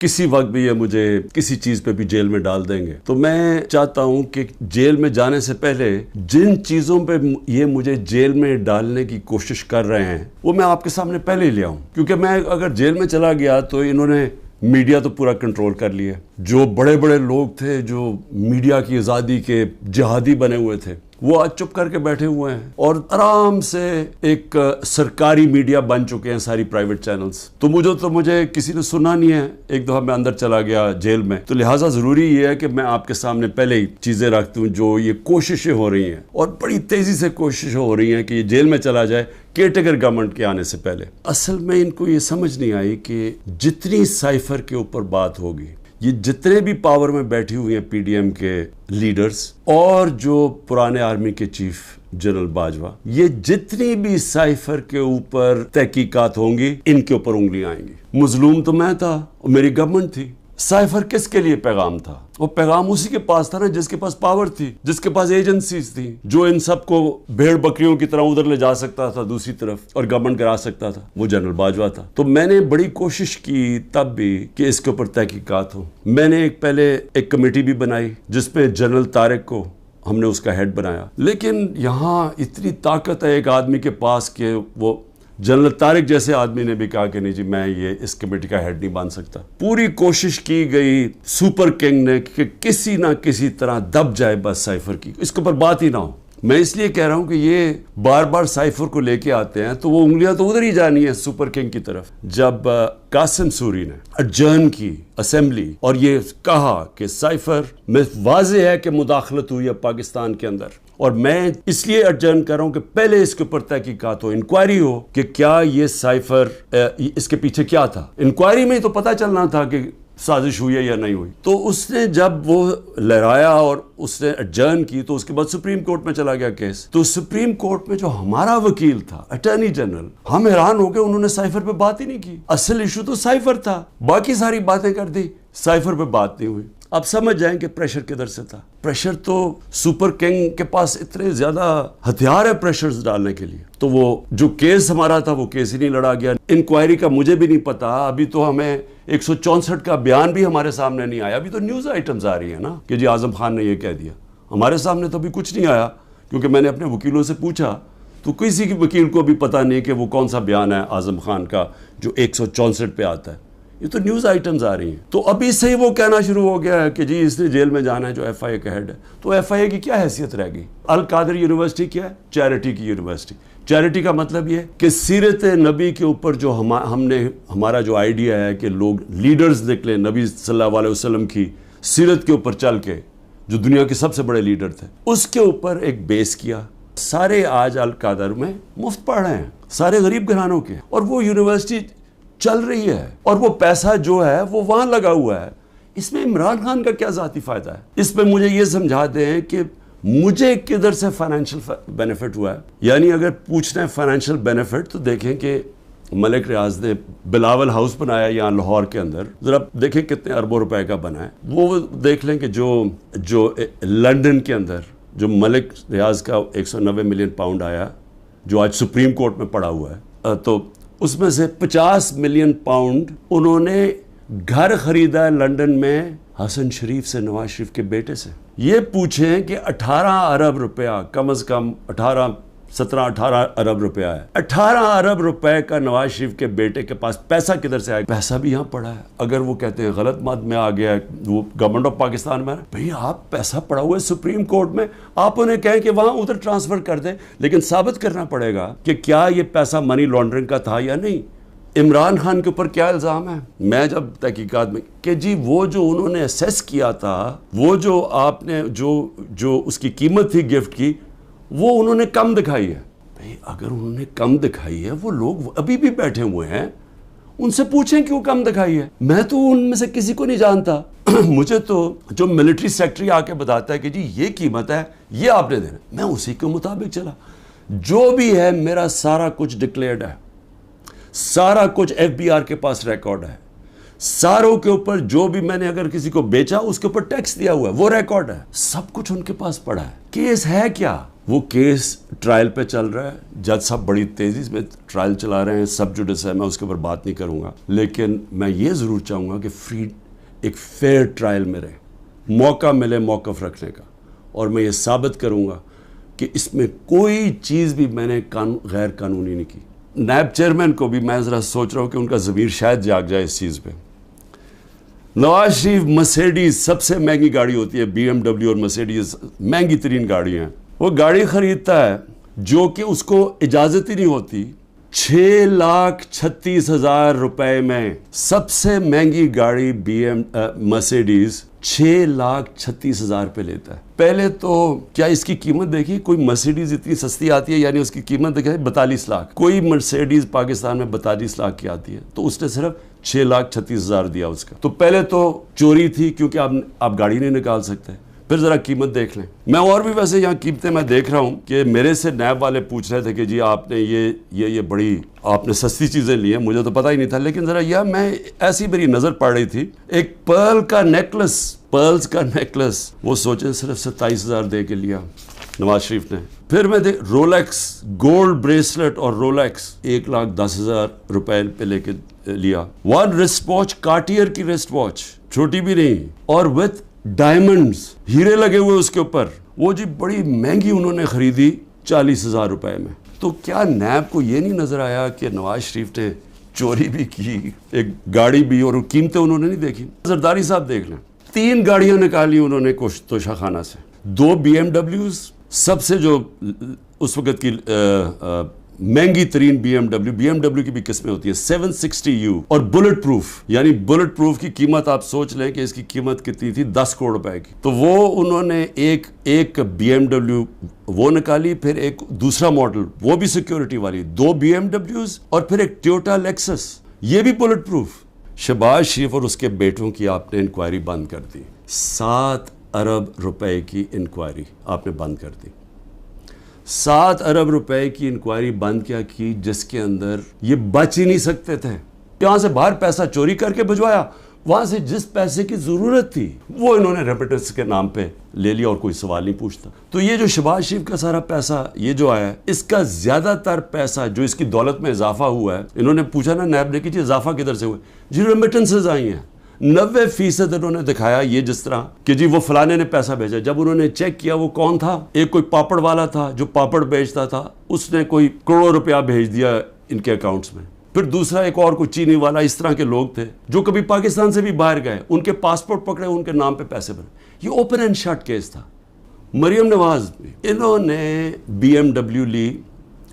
کسی وقت بھی یہ مجھے کسی چیز پہ بھی جیل میں ڈال دیں گے تو میں چاہتا ہوں کہ جیل میں جانے سے پہلے جن چیزوں پہ یہ مجھے جیل میں ڈالنے کی کوشش کر رہے ہیں وہ میں آپ کے سامنے پہلے ہی لے آؤں، کیونکہ میں اگر جیل میں چلا گیا تو انہوں نے میڈیا تو پورا کنٹرول کر لیا۔ جو بڑے بڑے لوگ تھے جو میڈیا کی آزادی کے جہادی بنے ہوئے تھے وہ آج چپ کر کے بیٹھے ہوئے ہیں اور آرام سے ایک سرکاری میڈیا بن چکے ہیں ساری پرائیویٹ چینلز۔ تو مجھے کسی نے سنا نہیں ہے، ایک دفعہ میں اندر چلا گیا جیل میں، تو لہٰذا ضروری یہ ہے کہ میں آپ کے سامنے پہلے ہی چیزیں رکھتی ہوں جو یہ کوششیں ہو رہی ہیں، اور بڑی تیزی سے کوششیں ہو رہی ہیں کہ یہ جیل میں چلا جائے کیئرٹیکر گورنمنٹ کے آنے سے پہلے۔ اصل میں ان کو یہ سمجھ نہیں آئی کہ جتنی سائفر کے اوپر بات ہوگی، یہ جتنے بھی پاور میں بیٹھی ہوئی ہیں پی ڈی ایم کے لیڈرز اور جو پرانے آرمی کے چیف جنرل باجوہ، یہ جتنی بھی سائفر کے اوپر تحقیقات ہوں گی ان کے اوپر انگلیاں آئیں گی۔ مظلوم تو میں تھا اور میری گورنمنٹ تھی۔ سائفر کس کے لیے پیغام تھا؟ وہ پیغام اسی کے پاس تھا نا جس کے پاس پاور تھی، جس کے پاس ایجنسیز تھیں، جو ان سب کو بھیڑ بکریوں کی طرح ادھر لے جا سکتا تھا دوسری طرف اور گورنمنٹ کرا سکتا تھا، وہ جنرل باجوہ تھا۔ تو میں نے بڑی کوشش کی تب بھی کہ اس کے اوپر تحقیقات ہوں۔ میں نے پہلے ایک کمیٹی بھی بنائی جس میں جنرل طارق کو ہم نے اس کا ہیڈ بنایا، لیکن یہاں اتنی طاقت ہے ایک آدمی کے پاس کہ وہ جنرل طارق جیسے آدمی نے بھی کہا کہ نہیں جی میں یہ اس کمیٹی کا ہیڈ نہیں بن سکتا۔ پوری کوشش کی گئی سپر کنگ نے کہ کسی نہ کسی طرح دب جائے بس سائفر کی، اس کے اوپر بات ہی نہ ہو۔ میں اس لیے کہہ رہا ہوں کہ یہ بار بار سائفر کو لے کے آتے ہیں تو وہ انگلیاں تو ادھر ہی جانی ہے سپر کنگ کی طرف۔ جب قاسم سوری نے اڈجرن کی اسمبلی اور یہ کہا کہ سائفر میں واضح ہے کہ مداخلت ہوئی ہے پاکستان کے اندر، اور میں اس لیے اڈجرن کر رہا ہوں کہ پہلے اس کے اوپر تحقیقات ہو، انکوائری ہو کہ کیا یہ سائفر اس کے پیچھے کیا تھا۔ انکوائری میں تو پتہ چلنا تھا کہ سازش ہوئی ہے یا نہیں ہوئی۔ تو اس نے جب وہ لہرایا اور اس نے اڈجرن کی تو اس کے بعد سپریم کورٹ میں چلا گیا کیس۔ تو سپریم کورٹ میں جو ہمارا وکیل تھا اٹارنی جنرل، ہم حیران ہو گئے، انہوں نے سائفر پہ بات ہی نہیں کی۔ اصل ایشو تو سائفر تھا، باقی ساری باتیں کر دی، سائفر پہ بات نہیں ہوئی۔ اب سمجھ جائیں کہ پریشر کدھر سے تھا۔ پریشر تو سپر کنگ کے پاس اتنے زیادہ ہتھیار ہے پریشرز ڈالنے کے لیے، تو وہ جو کیس ہمارا تھا وہ کیس ہی نہیں لڑا گیا۔ انکوائری کا مجھے بھی نہیں پتا، ابھی تو ہمیں 164 کا بیان بھی ہمارے سامنے نہیں آیا۔ ابھی تو نیوز آئٹمز آ رہی ہیں نا کہ جی اعظم خان نے یہ کہہ دیا، ہمارے سامنے تو ابھی کچھ نہیں آیا، کیونکہ میں نے اپنے وکیلوں سے پوچھا تو کسی کی وکیل کو بھی پتہ نہیں کہ وہ کون سا بیان ہے اعظم خان کا جو 164 پہ آتا ہے۔ یہ تو نیوز آئٹمز آ رہی ہیں۔ تو ابھی سے ہی وہ کہنا شروع ہو گیا ہے کہ جی اس نے جیل میں جانا ہے جو ایف آئی اے کا ہیڈ ہے۔ تو ایف آئی اے کی کیا حیثیت رہ گئی؟ القادر یونیورسٹی کیا ہے؟ چیریٹی کی یونیورسٹی۔ چیریٹی کا مطلب یہ کہ سیرت نبی کے اوپر جو ہمارا جو آئیڈیا ہے کہ لوگ لیڈرز نکلے نبی صلی اللہ علیہ وسلم کی سیرت کے اوپر چل کے، جو دنیا کے سب سے بڑے لیڈر تھے، اس کے اوپر ایک بیس کیا۔ سارے آج القادر میں مفت پڑھ رہے ہیں، سارے غریب گھرانوں کے، اور وہ یونیورسٹی چل رہی ہے اور وہ پیسہ جو ہے وہ وہاں لگا ہوا ہے۔ اس میں عمران خان کا کیا ذاتی فائدہ ہے؟ اس پہ مجھے یہ سمجھا دیں کہ مجھے کدھر سے فائنینشیل بینیفٹ ہوا ہے۔ یعنی اگر پوچھنا ہے فائنینشیل بینیفٹ تو دیکھیں کہ ملک ریاض نے بلاول ہاؤس بنایا یہاں لاہور کے اندر، ذرا دیکھیں کتنے اربوں روپے کا بنا ہے۔ وہ دیکھ لیں کہ جو لنڈن کے اندر جو ملک ریاض کا 190 ملین پاؤنڈ آیا جو آج سپریم کورٹ میں پڑا ہوا ہے، تو اس میں سے 50 ملین پاؤنڈ انہوں نے گھر خریدا ہے لنڈن میں حسن شریف سے، نواز شریف کے بیٹے سے۔ یہ پوچھیں کہ 18 ارب روپیہ، کم از کم 17-18 ارب روپیہ ہے۔ 18 ارب روپے کا نواز شریف کے بیٹے کے پاس پیسہ کدھر سے آئے؟ پیسہ بھی یہاں پڑا ہے۔ اگر وہ کہتے ہیں غلط مت میں آ گیا ہے، وہ گورنمنٹ آف پاکستان میں، بھئی آپ پیسہ پڑا ہوا ہے سپریم کورٹ میں، آپ انہیں کہیں کہ وہاں ادھر ٹرانسفر کر دیں، لیکن ثابت کرنا پڑے گا کہ کیا یہ پیسہ منی لانڈرنگ کا تھا یا نہیں۔ عمران خان کے اوپر کیا الزام ہے؟ میں جب تحقیقات میں کہ جی وہ جو انہوں نے اسیس کیا تھا، وہ جو آپ نے جو اس کی قیمت تھی گفٹ کی، وہ انہوں نے کم دکھائی ہے۔ بھئی اگر انہوں نے کم دکھائی ہے، وہ لوگ ابھی بھی بیٹھے ہوئے ہیں، ان سے پوچھیں کیوں کم دکھائی ہے۔ میں تو ان میں سے کسی کو نہیں جانتا۔ مجھے تو جو ملٹری سیکٹری آ کے بتاتا ہے کہ جی یہ قیمت ہے، یہ آپ نے دینا، میں اسی کے مطابق چلا۔ جو بھی ہے میرا سارا کچھ ڈکلیئرڈ ہے، سارا کچھ ایف بی آر کے پاس ریکارڈ ہے، ساروں کے اوپر جو بھی میں نے اگر کسی کو بیچا اس کے اوپر ٹیکس دیا ہوا ہے وہ ریکارڈ ہے، سب کچھ ان کے پاس پڑا ہے۔ کیس ہے کیا؟ وہ کیس ٹرائل پہ چل رہا ہے, جج صاحب بڑی تیزی میں ٹرائل چلا رہے ہیں, سب جوڈس ہے, میں اس کے اوپر بات نہیں کروں گا, لیکن میں یہ ضرور چاہوں گا کہ ایک فیئر ٹرائل میں رہے, موقع ملے موقف رکھنے کا, اور میں یہ ثابت کروں گا کہ اس میں کوئی چیز بھی میں نے غیر قانونی نہیں کی. نائب چیئرمین کو بھی میں ذرا سوچ رہا ہوں کہ ان کا ضمیر شاید جاگ جائے اس چیز پہ. نواز شریف مرسیڈیز سب سے مہنگی گاڑی ہوتی ہے, بی ایم ڈبلیو اور مرسیڈیز مہنگی ترین گاڑی ہیں, وہ گاڑی خریدتا ہے جو کہ اس کو اجازت ہی نہیں ہوتی. 6,36,000 روپے میں سب سے مہنگی گاڑی مرسیڈیز 6,36,000 پہ لیتا ہے. پہلے تو کیا اس کی قیمت دیکھی, کوئی مرسیڈیز اتنی سستی آتی ہے, یعنی اس کی قیمت دیکھیں 42 لاکھ, کوئی مرسیڈیز پاکستان میں 42 لاکھ کی آتی ہے, تو اس نے صرف 6,36,000 دیا اس کا. تو پہلے تو چوری تھی کیونکہ آپ گاڑی نہیں نکال سکتے. پھر ذرا قیمت دیکھ لیں. میں اور بھی ویسے یہاں قیمتیں میں دیکھ رہا ہوں کہ میرے سے نیب والے پوچھ رہے تھے کہ جی آپ نے یہ بڑی آپ نے سستی چیزیں لی ہیں, مجھے تو پتہ ہی نہیں تھا, لیکن ذرا میں ایسی میری نظر پڑ رہی تھی, ایک پرلز کا نیکلس وہ سوچیں صرف 27,000 دے کے لیا نواز شریف نے. پھر میں رولیکس گولڈ بریسلٹ اور رولیکس 1,10,000 روپے پہ لے کے لیا. ون رسٹ واچ, کارٹیئر کی رسٹ واچ, چھوٹی بھی نہیں, اور وتھ ڈائمنڈز, ہیرے لگے ہوئے اس کے اوپر, وہ جی بڑی مہنگی انہوں نے خریدی 40,000 روپے میں. تو کیا نیب کو یہ نہیں نظر آیا کہ نواز شریف نے چوری بھی کی, ایک گاڑی بھی, اور قیمتیں انہوں نے نہیں دیکھی. زرداری صاحب دیکھ لیں, 3 گاڑیاں نکالی انہوں نے توشہ خانہ سے, 2 BMW, سب سے جو اس وقت کی مہنگی ترین بی ایم ڈبلیو کی بھی قسمیں ہوتی ہیں 760U, اور بلٹ پروف, یعنی بلٹ پروف کی قیمت آپ سوچ لیں کہ اس کی قیمت کتنی تھی, 10 کروڑ روپے کی. تو وہ انہوں نے ایک بی ایم ڈبلیو وہ نکالی, پھر ایک دوسرا ماڈل وہ بھی سیکیورٹی والی, 2 BMW اور پھر ایک ٹویوٹا لیکسس, یہ بھی بلٹ پروف. شہباز شریف اور اس کے بیٹوں کی آپ نے انکوائری بند کر دی, 7 ارب روپے کی انکوائری آپ نے بند کر دی. 7 ارب روپے کی انکوائری بند کیا کی, جس کے اندر یہ بچ ہی نہیں سکتے تھے. یہاں سے باہر پیسہ چوری کر کے بھجوایا, وہاں سے جس پیسے کی ضرورت تھی وہ انہوں نے ریپیٹرز کے نام پہ لے لیا, اور کوئی سوال نہیں پوچھتا. تو یہ جو شہباز شریف کا سارا پیسہ یہ جو آیا ہے, اس کا زیادہ تر پیسہ جو اس کی دولت میں اضافہ ہوا ہے, انہوں نے پوچھا نا نیب نے کہ جی اضافہ کدھر سے ہوئے, جی ریمیٹنسز آئی ہیں. 90% انہوں نے دکھایا یہ جس طرح کہ جی وہ فلانے نے پیسہ بھیجا. جب انہوں نے چیک کیا وہ کون تھا, ایک کوئی پاپڑ والا تھا جو پاپڑ بیچتا تھا, اس نے کوئی کروڑوں روپیہ بھیج دیا ان کے اکاؤنٹس میں. پھر دوسرا ایک اور کوئی چینی والا, اس طرح کے لوگ تھے جو کبھی پاکستان سے بھی باہر گئے, ان کے پاسپورٹ پکڑے, ان کے نام پہ پیسے بنے. یہ اوپن اینڈ شٹ کیس تھا. مریم نواز, انہوں نے بی ایم ڈبلیو لی,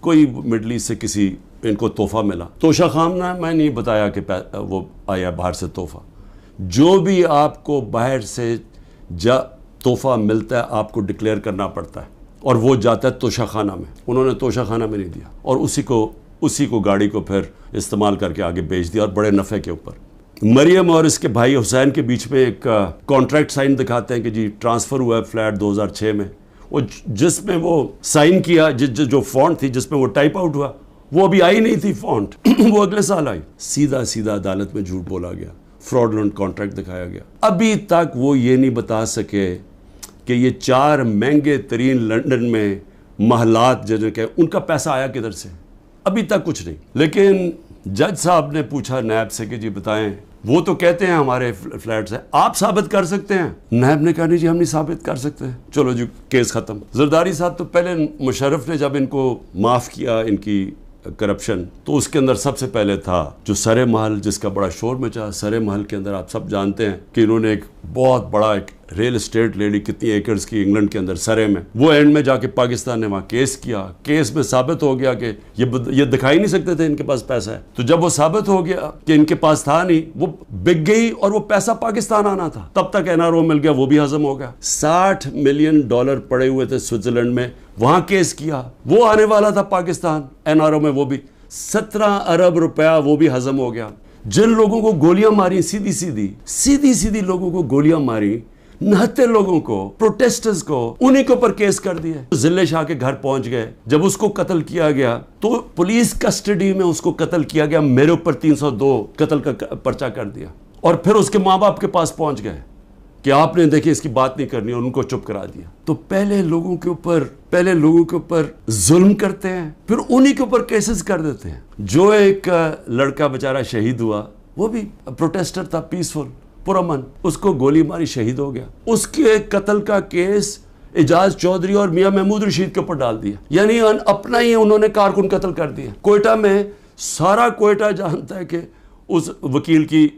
کوئی مڈل ایسٹ سے کسی ان کو تحفہ ملا. توشہ خانہ میں نہیں بتایا کہ وہ آیا باہر سے تحفہ, جو بھی آپ کو باہر سے تحفہ ملتا ہے آپ کو ڈکلیئر کرنا پڑتا ہے, اور وہ جاتا ہے توشہ خانہ میں. انہوں نے توشہ خانہ میں نہیں دیا, اور اسی کو گاڑی کو پھر استعمال کر کے آگے بیچ دیا, اور بڑے نفع کے اوپر. مریم اور اس کے بھائی حسین کے بیچ میں ایک کانٹریکٹ سائن دکھاتے ہیں کہ جی ٹرانسفر ہوا ہے فلیٹ 2006 میں, وہ جس میں وہ سائن کیا, جو فونٹ تھی جس میں وہ ٹائپ آؤٹ ہوا, وہ ابھی آئی نہیں تھی فونٹ, وہ اگلے سال آئی. سیدھا عدالت میں جھوٹ بولا گیا, فراڈلنٹ کانٹریکٹ دکھایا گیا. ابھی تک وہ یہ نہیں بتا سکے کہ یہ 4 مہنگے ترین لنڈن میں محلات جنہیں کہ ان کا پیسہ آیا کدھر سے, ابھی تک کچھ نہیں. لیکن جج صاحب نے پوچھا نیب سے کہ جی بتائیں, وہ تو کہتے ہیں ہمارے فلیٹس ہیں, آپ ثابت کر سکتے ہیں؟ نیب نے کہا نہیں جی ہم نہیں ثابت کر سکتے. چلو جی کیس ختم. زرداری صاحب تو پہلے مشرف نے جب ان کو معاف کیا ان کی کرپشن, تو اس کے اندر سب سے پہلے تھا جو سرے محل, جس کا بڑا شور مچا. سرے محل کے اندر آپ سب جانتے ہیں کہ انہوں نے ایک بہت بڑا ایک ریل اسٹیٹ لے لی, کتنی ایکڑز کی, انگلینڈ کے اندر سرے میں. وہ اینڈ میں جا کے پاکستان نے وہاں کیس کیا, کیس میں ثابت ہو گیا کہ یہ دکھائی نہیں سکتے تھے ان کے پاس پیسہ ہے. تو جب وہ ثابت ہو گیا کہ ان کے پاس تھا نہیں, وہ بک گئی, اور وہ پیسہ پاکستان آنا تھا. تب تک NRO مل گیا, وہ بھی ہضم ہو گیا. $60 ملین پڑے ہوئے تھے سوئٹزرلینڈ میں, وہاں کیس کیا, وہ آنے والا تھا پاکستان NRO میں, وہ بھی 17 ارب روپیہ وہ بھی ہضم ہو گیا. جن لوگوں کو گولیاں ماری, سیدھی لوگوں کو گولیاں ماری, 69 لوگوں کو, پروٹیسٹرز کو, انہی کے اوپر کیس کر دیے. ضلع شاہ کے گھر پہنچ گئے. جب اس کو قتل کیا گیا تو پولیس کسٹڈی میں اس کو قتل کیا گیا, میرے اوپر 302 قتل کا پرچہ کر دیا. اور پھر اس کے ماں باپ کے پاس پہنچ گئے کہ آپ نے دیکھیں اس کی بات نہیں کرنی, اور ان کو چپ کرا دیا. تو پہلے لوگوں کے اوپر پہلے لوگوں کے اوپر ظلم کرتے ہیں، پھر انہی کے اوپر کیسز کر دیتے ہیں. جو ایک لڑکا بیچارہ شہید ہوا، وہ بھی پروٹیسٹر تھا، پیسفل، پرامن، اس کو گولی ماری شہید ہو گیا. اس کے قتل کا کیس اعجاز چودھری اور میاں محمود رشید کے اوپر ڈال دیا. یعنی اپنا ہی انہوں نے کارکن قتل کر دیا. کوئٹہ میں سارا کوئٹہ جانتا ہے کہ اس وکیل کی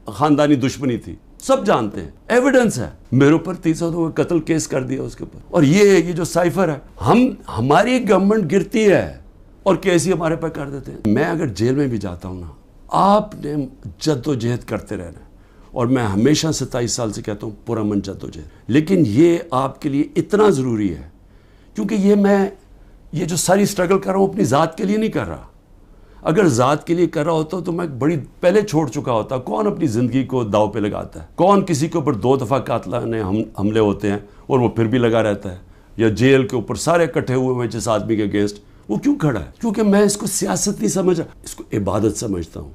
خاندانی دشمنی تھی، سب جانتے ہیں، ایویڈنس ہے. میرے اوپر 300 قتل کیس کر دیا اس کے اوپر. اور یہ جو سائفر ہے، ہماری گورنمنٹ گرتی ہے اور کیس ہی ہمارے پہ کر دیتے ہیں. میں اگر جیل میں بھی جاتا ہوں نا، آپ نے جد و جہد کرتے رہنا ہے. اور میں ہمیشہ 27 سال سے کہتا ہوں پرامن جد و جہد. لیکن یہ آپ کے لیے اتنا ضروری ہے کیونکہ یہ جو ساری سٹرگل کر رہا ہوں اپنی ذات کے لیے نہیں کر رہا. اگر ذات کے لیے کر رہا ہوتا تو میں بڑی پہلے چھوڑ چکا ہوتا. کون اپنی زندگی کو داؤ پہ لگاتا ہے؟ کون کسی کے اوپر 2 دفعہ قاتلانہ حملے ہوتے ہیں اور وہ پھر بھی لگا رہتا ہے؟ یا جیل کے اوپر سارے اکٹھے ہوئے ہیں جس آدمی کے اگینسٹ، وہ کیوں کھڑا ہے؟ کیونکہ میں اس کو سیاست نہیں سمجھ رہا، اس کو عبادت سمجھتا ہوں.